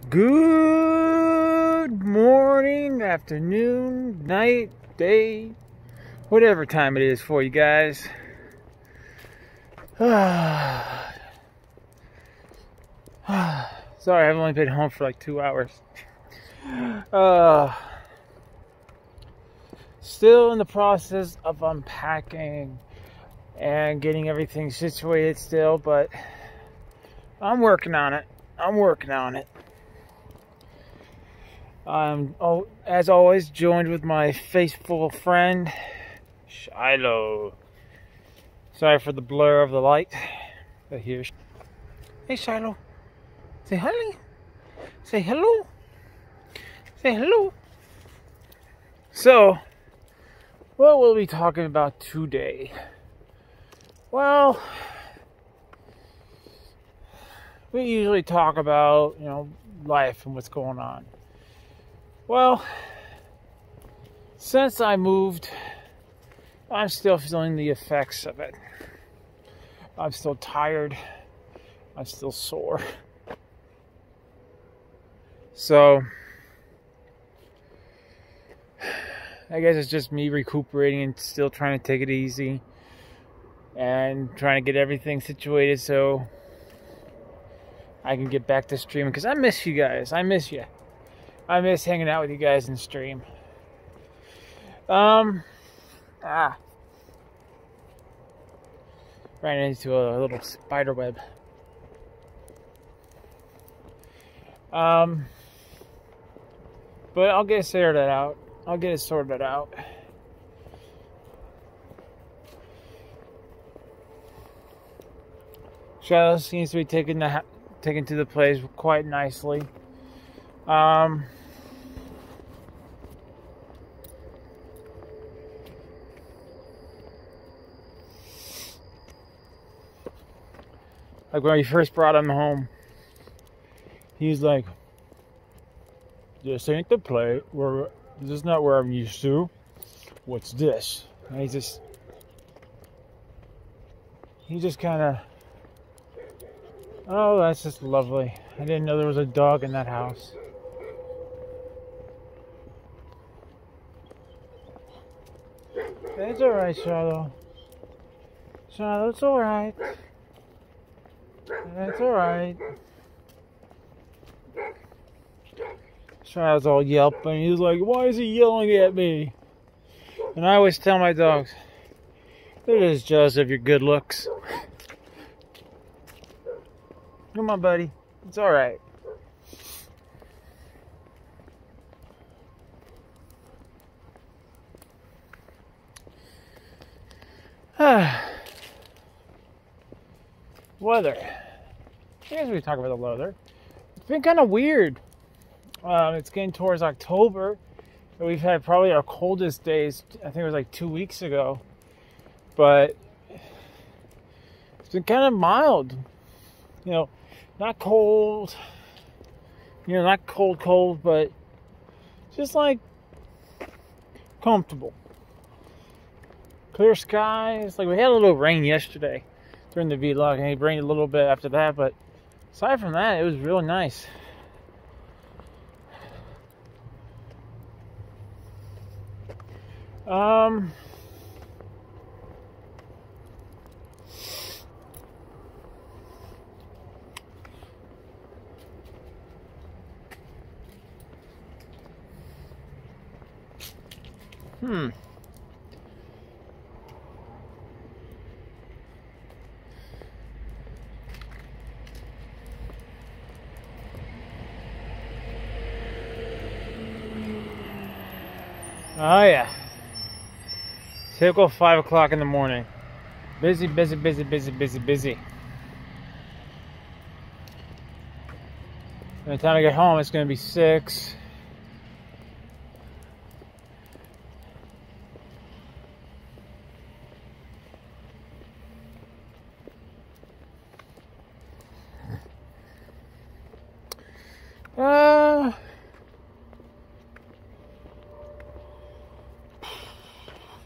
Good morning, afternoon, night, day, whatever time it is for you guys. Sorry, I've only been home for like 2 hours. Still in the process of unpacking and getting everything situated still, but I'm working on it. I'm, as always, joined with my faithful friend, Shilo. Sorry for the blur of the light, but here's... Hey, Shilo. Say hello. Say hello. Say hello. So, what will we be talking about today? Well, we usually talk about, life and what's going on. Well, since I moved, I'm still feeling the effects of it. I'm still tired. I'm still sore. So, I guess it's just me recuperating and still trying to take it easy and trying to get everything situated so I can get back to streaming, because I miss you guys. I miss you. I miss hanging out with you guys in stream. Ran into a little spider web. But I'll get it sorted out. Shilo seems to be taking to the place quite nicely. Like when we first brought him home, he's like, "This ain't the play. This is not where I'm used to. What's this?" And he just kind of, oh, that's just lovely. I didn't know there was a dog in that house. It's alright, Shilo. Shilo, it's alright. It's alright. Shilo's all yelping. He's like, "Why is he yelling at me?" And I always tell my dogs, they're just jealous of your good looks. Come on, buddy. It's alright. Weather. I guess we talk about the weather. It's been kind of weird. It's getting towards October. And we've had probably our coldest days. I think it was like 2 weeks ago. But it's been kind of mild. Not cold. Not cold, but just like comfortable. Clear skies. Like we had a little rain yesterday during the vlog, and it rained a little bit after that, but aside from that, it was really nice. Oh yeah. Typical 5 o'clock in the morning. Busy. By the time I get home, it's going to be 6.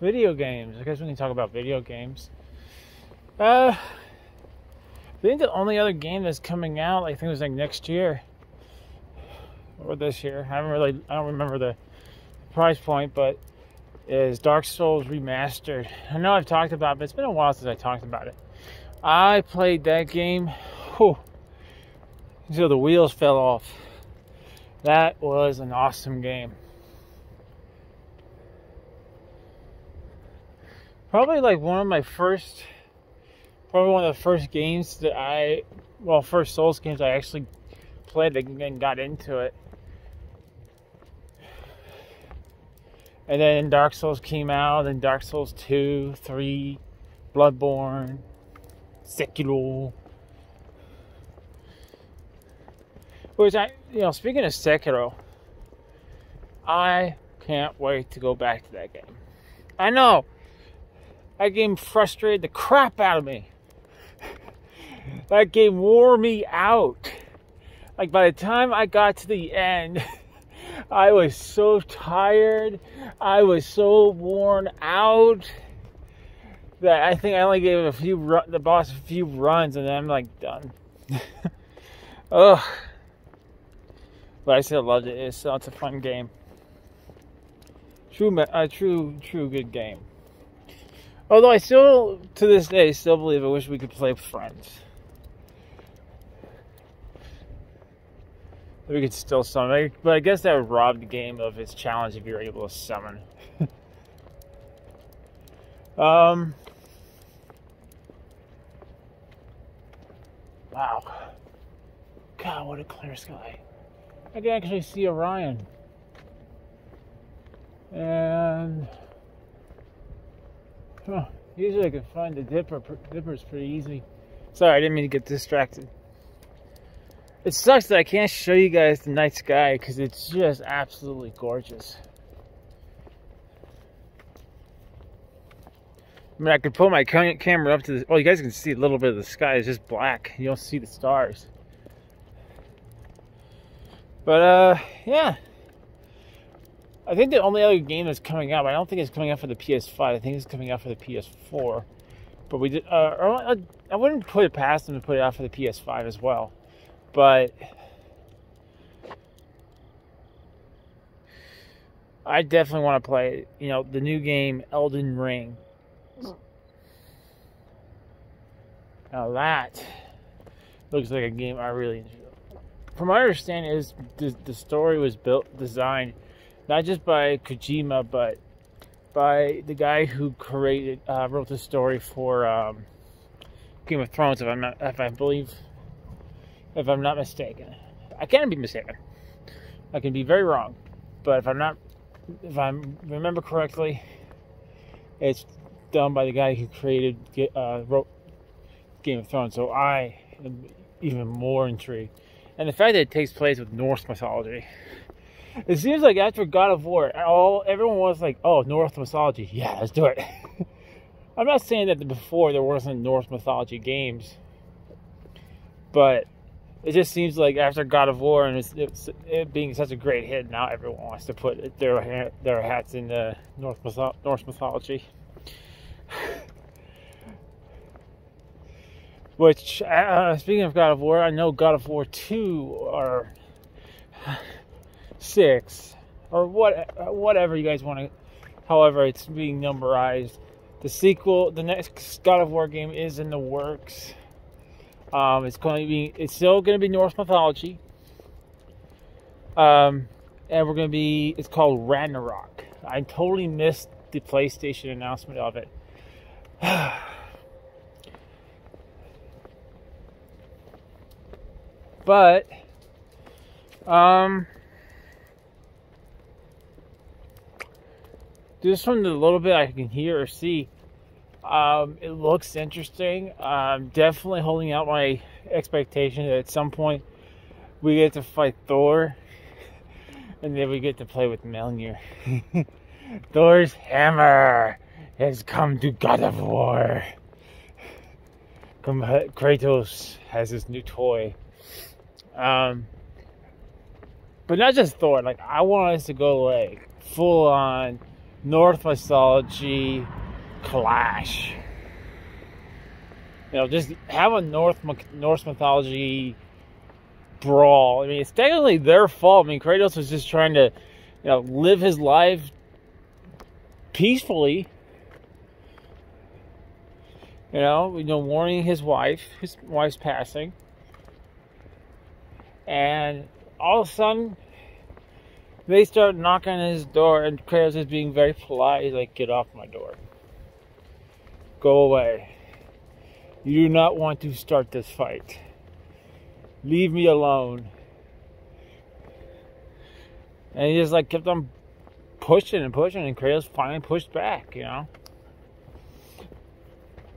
Video games. I guess we can talk about video games. I think the only other game that's coming out, I think it was like next year, or this year. I don't remember the price point, but is Dark Souls Remastered. I know I've talked about it, but it's been a while since I talked about it. I played that game until the wheels fell off. That was an awesome game. Probably like one of the first games that first Souls games I actually played and got into it. And then Dark Souls came out, and Dark Souls 2, 3, Bloodborne, Sekiro. Which speaking of Sekiro, I can't wait to go back to that game. I know, that game frustrated the crap out of me. That game wore me out. Like, by the time I got to the end, I was so tired. I was so worn out that I think I only gave the boss a few runs, and then I'm like done. Ugh. But I still loved it. It's a fun game. True good game. Although I still, to this day, believe I wish we could play with friends. We could still summon, but I guess that would rob the game of its challenge if you're able to summon. Wow. God, what a clear sky. I can actually see Orion. And usually I can find the Dipper's pretty easy. Sorry, I didn't mean to get distracted. It sucks that I can't show you guys the night sky because it's just absolutely gorgeous. I mean, I could pull my camera up to the... Well, you guys can see a little bit of the sky. It's just black. You don't see the stars. But, yeah. I think the only other game that's coming out, I don't think it's coming out for the PS5. I think it's coming out for the PS4. But we did... I wouldn't put it past them to put it out for the PS5 as well. But I definitely want to play, the new game, Elden Ring. Now that looks like a game I really enjoy. From my understanding, is the story was designed not just by Kojima, but by the guy who wrote the story for Game of Thrones, if I'm not mistaken. I can be mistaken. I can be very wrong. But if I remember correctly, it's done by the guy who wrote Game of Thrones. So I am even more intrigued. And the fact that it takes place with Norse mythology. It seems like after God of War, everyone was like, oh, Norse mythology. Yeah, let's do it. I'm not saying that before there wasn't Norse mythology games. But it just seems like after God of War and it being such a great hit, now everyone wants to put their hats in the Norse mythology. Which, speaking of God of War, I know God of War 2 or 6 or whatever you guys want to, however it's being numberized. The sequel, the next God of War game is in the works. It's still going to be Norse mythology. And it's called Ragnarok. I totally missed the PlayStation announcement of it. But, just from the little bit I can hear or see, it looks interesting. I'm definitely holding out my expectation that at some point we get to fight Thor, and then we get to play with Mjolnir. Thor's hammer has come to God of War. Kratos has his new toy. But not just Thor. Like, I want us to go like full on Norse mythology clash. Just have a Norse mythology brawl. I mean, it's technically their fault. I mean, Kratos was just trying to, live his life peacefully. Warning his wife's passing. And all of a sudden, they start knocking on his door, and Kratos is being very polite. He's like, "Get off my door. Go away. You do not want to start this fight. Leave me alone." And he just kept on pushing and pushing, and Kratos finally pushed back,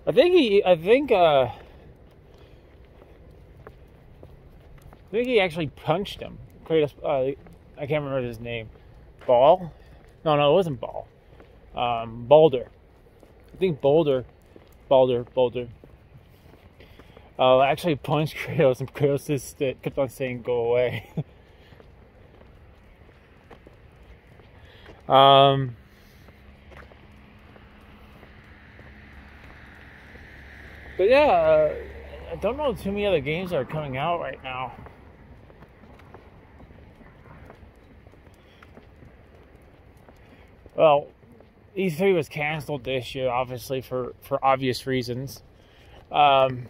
I think he actually punched him. Kratos, I can't remember his name. Ball? No, it wasn't Ball. Boulder. I think Boulder. Actually punched Kratos, and Kratos just kept on saying, "Go away." But yeah, I don't know too many other games that are coming out right now. Well, E3 was canceled this year, obviously, for obvious reasons. And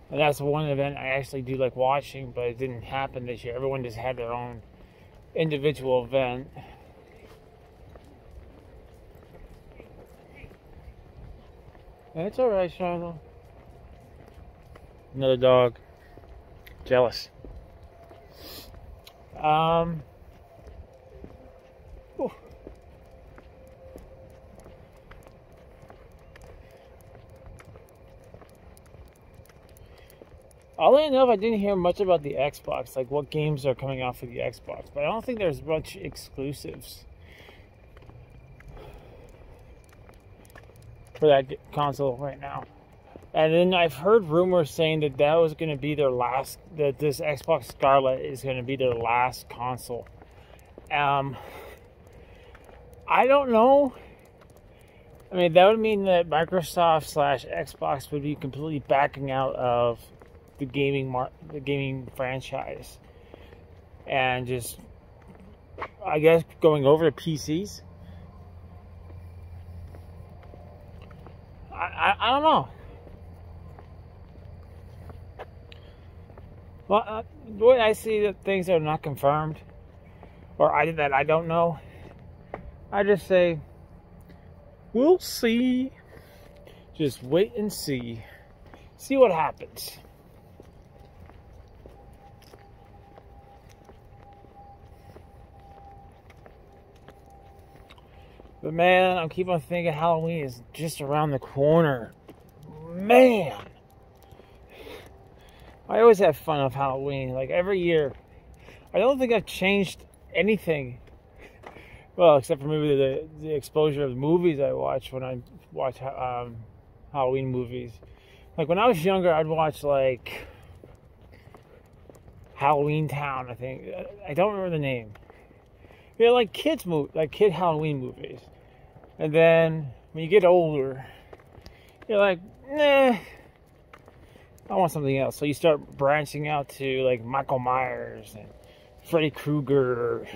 that's one event I actually do like watching, but it didn't happen this year. Everyone just had their own individual event. It's alright, Shilo. Another dog. Jealous. Whew. Oddly enough, I didn't hear much about the Xbox, like what games are coming out for the Xbox, but I don't think there's much exclusives for that console right now. And then I've heard rumors saying that was going to be their last, that this Xbox Scarlet is going to be their last console. I don't know. I mean, that would mean that Microsoft / Xbox would be completely backing out of the gaming franchise, and just, I guess, going over to PCs. I don't know. Well, the way I see that things are not confirmed, or that I don't know, I just say, we'll see. Just wait and see. See what happens. But man, I keep on thinking Halloween is just around the corner. Man! I always have fun of Halloween, like every year. I don't think I've changed anything. Well, except for maybe the exposure of the movies I watch when I watch Halloween movies. Like when I was younger, I'd watch like Halloween Town, I think. I don't remember the name. They're like kid Halloween movies. And then when you get older, you're like, nah, I want something else. So you start branching out to like Michael Myers and Freddy Krueger,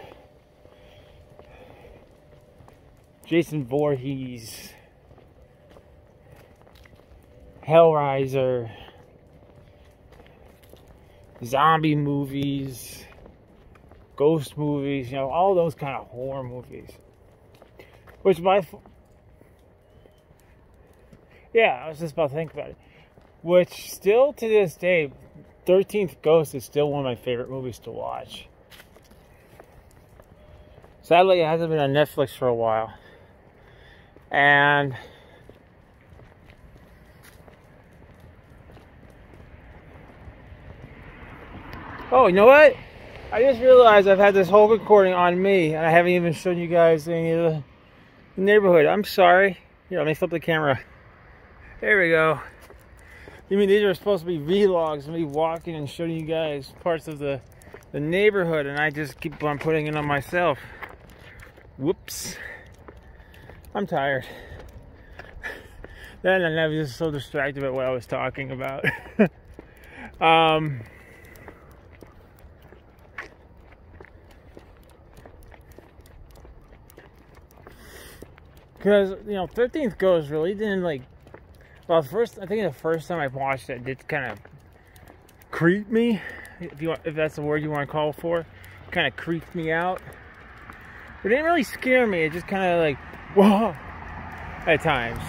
Jason Voorhees, Hellraiser, zombie movies, ghost movies, all those kind of horror movies. Which I was just about to think about it. Which still to this day, 13th Ghost is still one of my favorite movies to watch. Sadly, it hasn't been on Netflix for a while. And oh, you know what? I just realized I've had this whole recording on me, and I haven't even shown you guys any of the neighborhood. I'm sorry. Here, let me flip the camera. There we go. You mean these are supposed to be vlogs, me walking and showing you guys parts of the neighborhood, and I just keep on putting it on myself. Whoops. I'm tired. Then I was just so distracted by what I was talking about. Because, you know, 13th Ghost really didn't, like, well, I think the first time I watched it, it kind of creeped me, if that's the word you want to call for. Kind of creeped me out. But it didn't really scare me, it just kind of like, whoa, at times.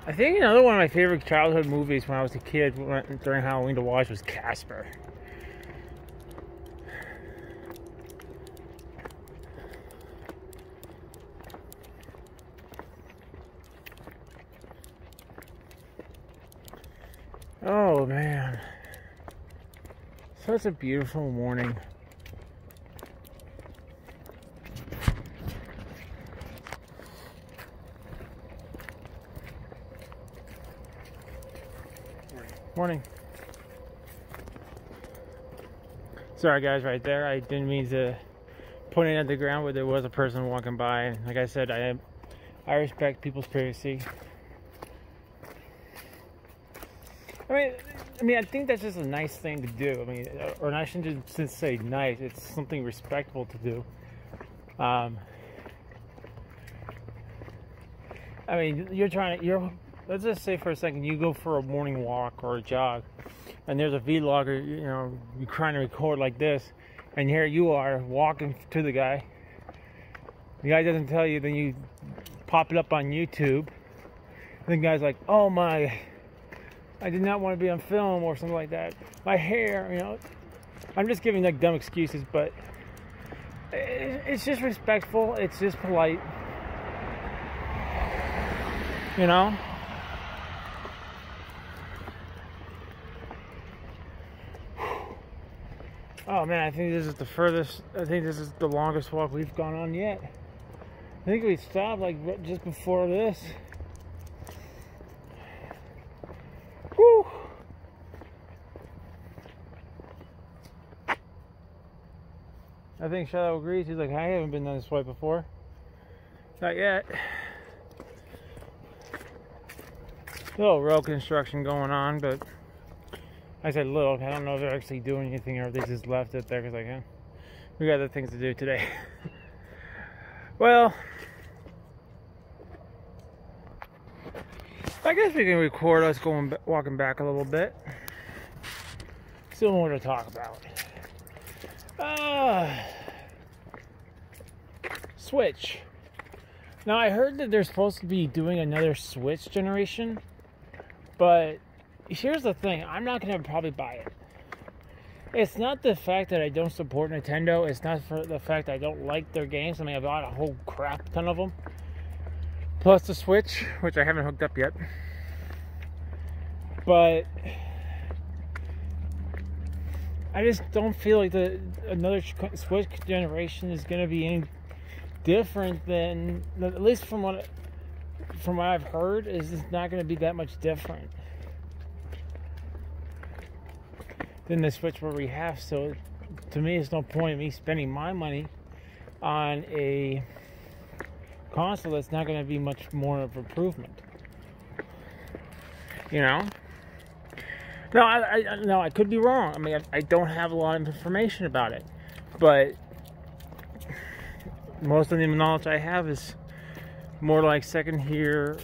I think another one of my favorite childhood movies when I was a kid during Halloween to watch was Casper. Oh man, such a beautiful morning. Morning. Sorry guys, right there, I didn't mean to point it at the ground, but there was a person walking by. Like I said, I respect people's privacy. I mean, I think that's just a nice thing to do. I mean, or I shouldn't just say nice. It's something respectful to do. I mean, let's just say for a second, you go for a morning walk or a jog, and there's a vlogger, you know, you're trying to record like this, and here you are walking to the guy. The guy doesn't tell you, then you pop it up on YouTube, and the guy's like, oh my, I did not want to be on film or something like that. My hair, you know. I'm just giving like dumb excuses, but it's just respectful. It's just polite. You know? Oh man, I think this is the longest walk we've gone on yet. I think we stopped like just before this. Whew. I think Shilo agrees. He's like, I haven't been down this way before. Not yet. Little road construction going on, but I said little. I don't know if they're actually doing anything or if they just left it there because like, we got other things to do today. Well, I guess we can record us walking back a little bit. Still more to talk about. Switch. Now I heard that they're supposed to be doing another Switch generation, but here's the thing, I'm not going to probably buy it. It's not the fact that I don't support Nintendo, it's not for the fact I don't like their games. I mean, I bought a whole crap ton of them. Plus the Switch, which I haven't hooked up yet. But I just don't feel like another Switch generation is going to be any different than, at least from what I've heard, is it's not going to be that much different than the Switch where we have. So to me, it's no point in me spending my money on a console that's not going to be much more of an improvement. You know? No, I could be wrong. I mean, I don't have a lot of information about it, but most of the knowledge I have is more like second-hand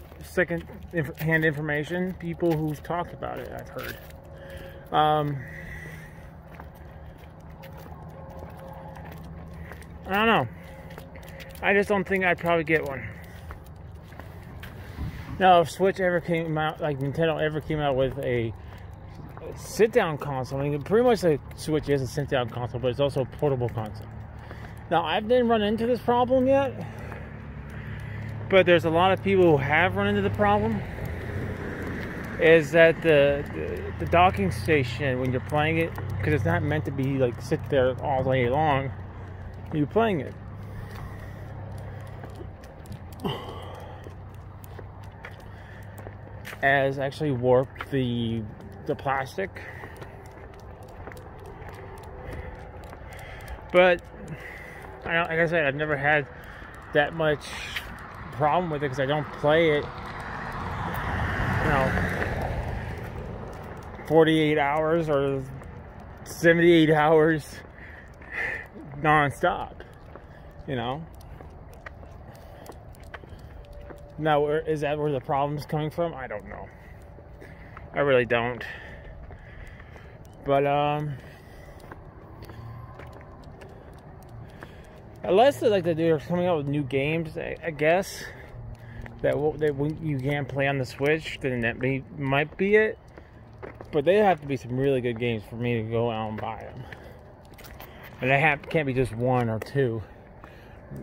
information. People who've talked about it, I've heard. I don't know. I just don't think I'd probably get one. Now, if Switch ever came out, like Nintendo ever came out with a sit-down console, I mean, pretty much the Switch is a sit-down console, but it's also a portable console. Now, I didn't run into this problem yet, but there's a lot of people who have run into the problem. Is that the docking station, when you're playing it, because it's not meant to be like sit there all day long, you're playing it. Has actually warped the plastic. But like I said, I've never had that much problem with it because I don't play it, you know, 48 hours or 78 hours non-stop, you know? Now, is that where the problem's coming from? I don't know. I really don't. But, unless like they're coming out with new games, I guess, that you can't play on the Switch, then that might be it. But they have to be some really good games for me to go out and buy them. And they can't be just one or two.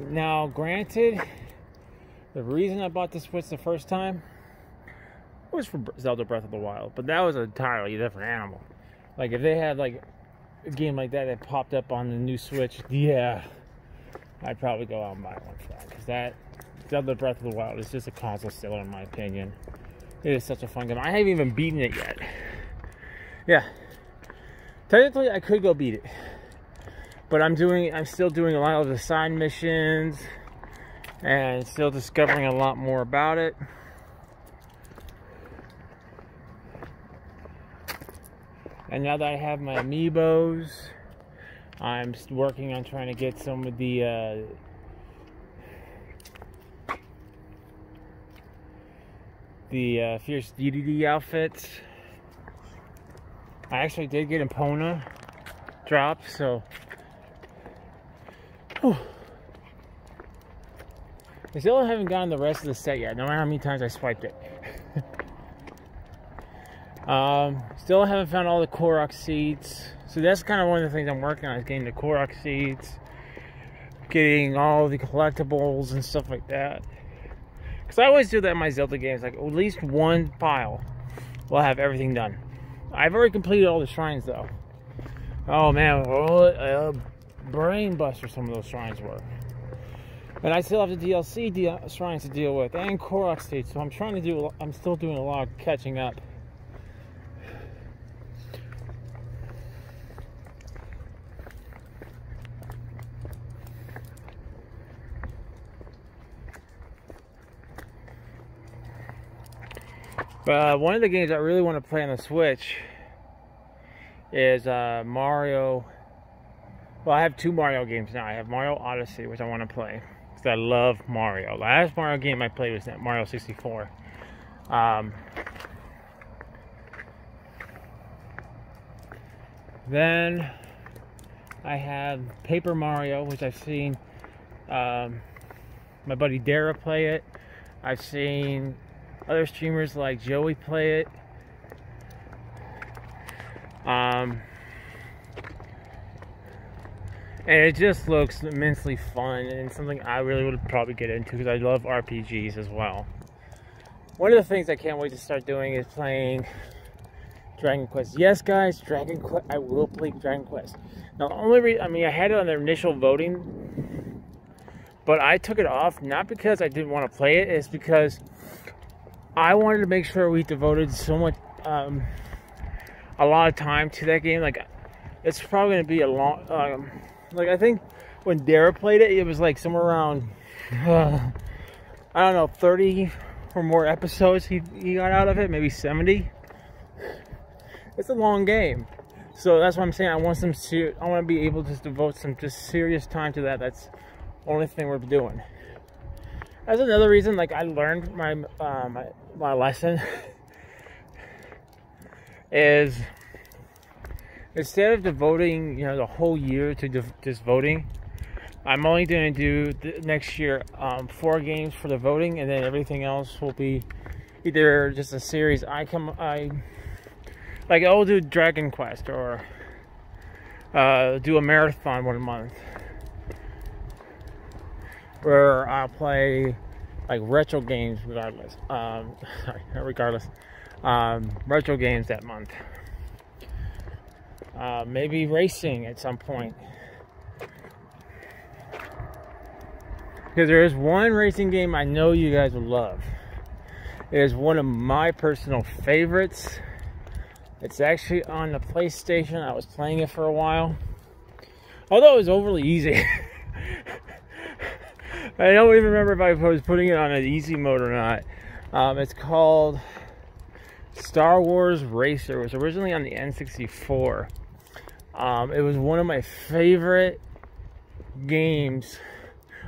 Now, granted, the reason I bought the Switch the first time was for Zelda Breath of the Wild, but that was an entirely different animal. Like, if they had like a game like that popped up on the new Switch, yeah, I'd probably go out and buy one for that, because that Zelda Breath of the Wild is just a console stiller in my opinion. It is such a fun game. I haven't even beaten it yet. Yeah, technically I could go beat it, but I'm still doing a lot of the side missions and still discovering a lot more about it. And now that I have my amiibos, I'm working on trying to get some of the Fierce DDD outfits. I actually did get Epona dropped, so whew. I still haven't gotten the rest of the set yet, no matter how many times I swiped it. Still haven't found all the Korok seeds. So that's kind of one of the things I'm working on, is getting the Korok seeds, getting all the collectibles and stuff like that. Because I always do that in my Zelda games, like at least one file will have everything done. I've already completed all the shrines though. Oh man, brain buster some of those shrines were. And I still have the DLC shrines to deal with, and Korok seeds, so I'm still doing a lot of catching up. But one of the games I really want to play on the Switch is Mario. Well, I have two Mario games now. I have Mario Odyssey, which I want to play, because I love Mario. The last Mario game I played was Mario 64. Then I have Paper Mario, which I've seen my buddy Dara play it. I've seen other streamers like Joey play it. And it just looks immensely fun, and something I really would probably get into, because I love RPGs as well. One of the things I can't wait to start doing is playing Dragon Quest. Yes, guys, Dragon Quest. I will play Dragon Quest. Now, the only reason, I had it on the initial voting, but I took it off not because I didn't want to play it. It's because I wanted to make sure we devoted so much, a lot of time to that game. Like, it's probably going to be a long, like, I think when Dara played it, it was like somewhere around, I don't know, 30 or more episodes he got out of it, maybe 70. It's a long game. So that's what I'm saying. I want to be able to devote some just serious time to that. That's the only thing we're doing. That's another reason, like, I learned my lesson is, instead of devoting, the whole year to just voting, I'm only going to do next year 4 games for the voting, and then everything else will be either just a series. I'll do Dragon Quest, or do a marathon 1 month, where I'll play like retro games regardless. Retro games that month. Maybe racing at some point. Because there is one racing game I know you guys will love. It is one of my personal favorites. It's actually on the PlayStation. I was playing it for a while. Although it was overly easy. I don't even remember if I was putting it on an easy mode or not. It's called Star Wars Racer. It was originally on the N64. It was one of my favorite games.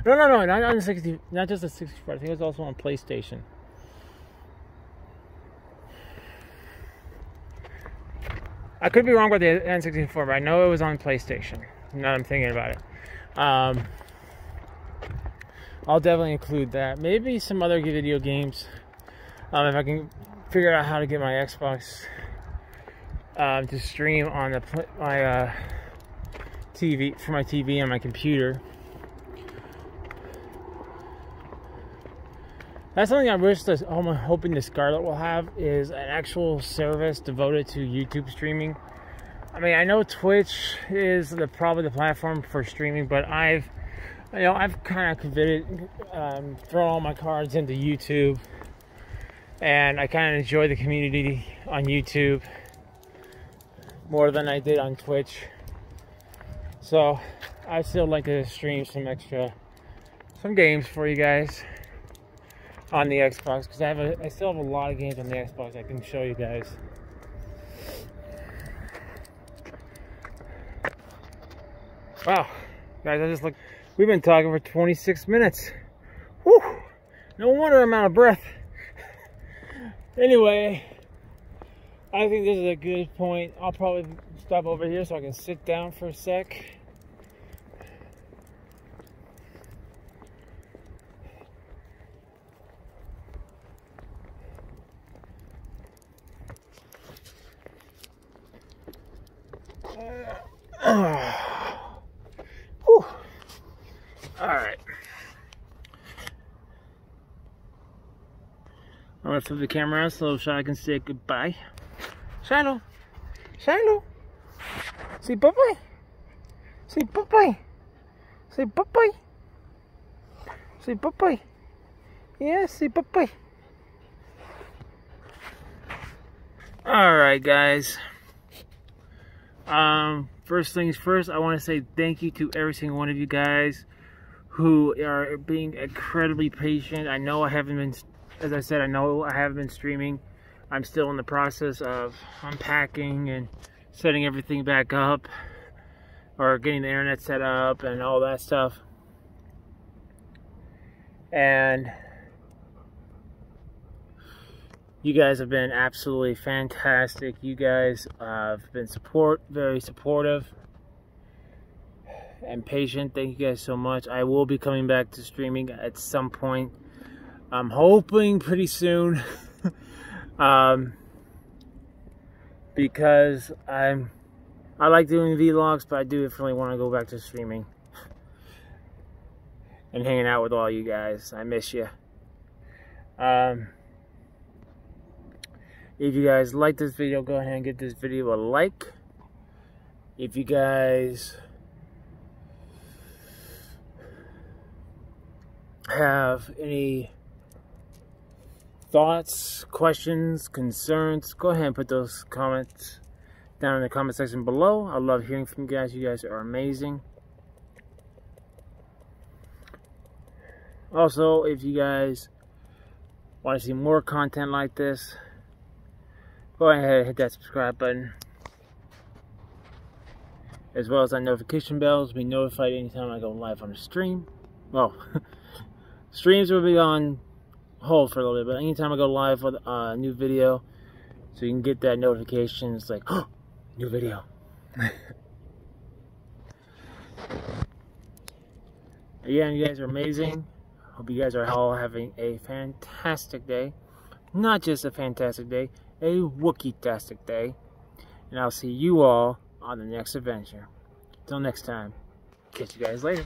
No, not on the 60, not just the 64. I think it was also on PlayStation. I could be wrong about the N64, but I know it was on PlayStation. Now I'm thinking about it. I'll definitely include that. Maybe some other video games. If I can figure out how to get my Xbox to stream on my TV, for my TV on my computer. That's something I wish that I'm hoping the Scarlet will have, is an actual service devoted to YouTube streaming. I mean, I know Twitch is probably the platform for streaming, but I've kind of committed, throw all my cards into YouTube, and I kind of enjoy the community on YouTube more than I did on Twitch. So I still like to stream some games for you guys on the Xbox, because I still have a lot of games on the Xbox I can show you guys. Wow, guys, I just looked. We've been talking for 26 minutes. Whew, no wonder I'm out of breath. Anyway, I think this is a good point. I'll probably stop over here so I can sit down for a sec. Alright. I'm gonna flip the camera out so I can say goodbye. Shilo! Shilo! Say bye-bye! Say bye-bye! Say bye-bye! Say bye-bye! Yeah, say bye-bye! Alright, guys. First things first, I want to say thank you to every single one of you guys who are being incredibly patient. I know I haven't been, as I said, I know I haven't been streaming. I'm still in the process of unpacking and setting everything back up, or getting the internet set up and all that stuff. And you guys have been absolutely fantastic. You guys have been very supportive and patient. Thank you guys so much. I will be coming back to streaming at some point. I'm hoping pretty soon. Because I like doing vlogs, but I do definitely want to go back to streaming and hanging out with all you guys. I miss you. If you guys like this video, go ahead and give this video a like. If you guys have any thoughts, questions, concerns, go ahead and put those comments down in the comment section below. I love hearing from you guys. You guys are amazing. Also, if you guys want to see more content like this, go ahead and hit that subscribe button, as well as that notification bell to be notified anytime I go live on the stream. Well, streams will be on hold for a little bit, but anytime I go live with a new video, so you can get that notification. It's like, oh, new video. Again, you guys are amazing. Hope you guys are all having a fantastic day. Not just a fantastic day, a Wookiee'tastic day. And I'll see you all on the next adventure. Until next time, catch you guys later.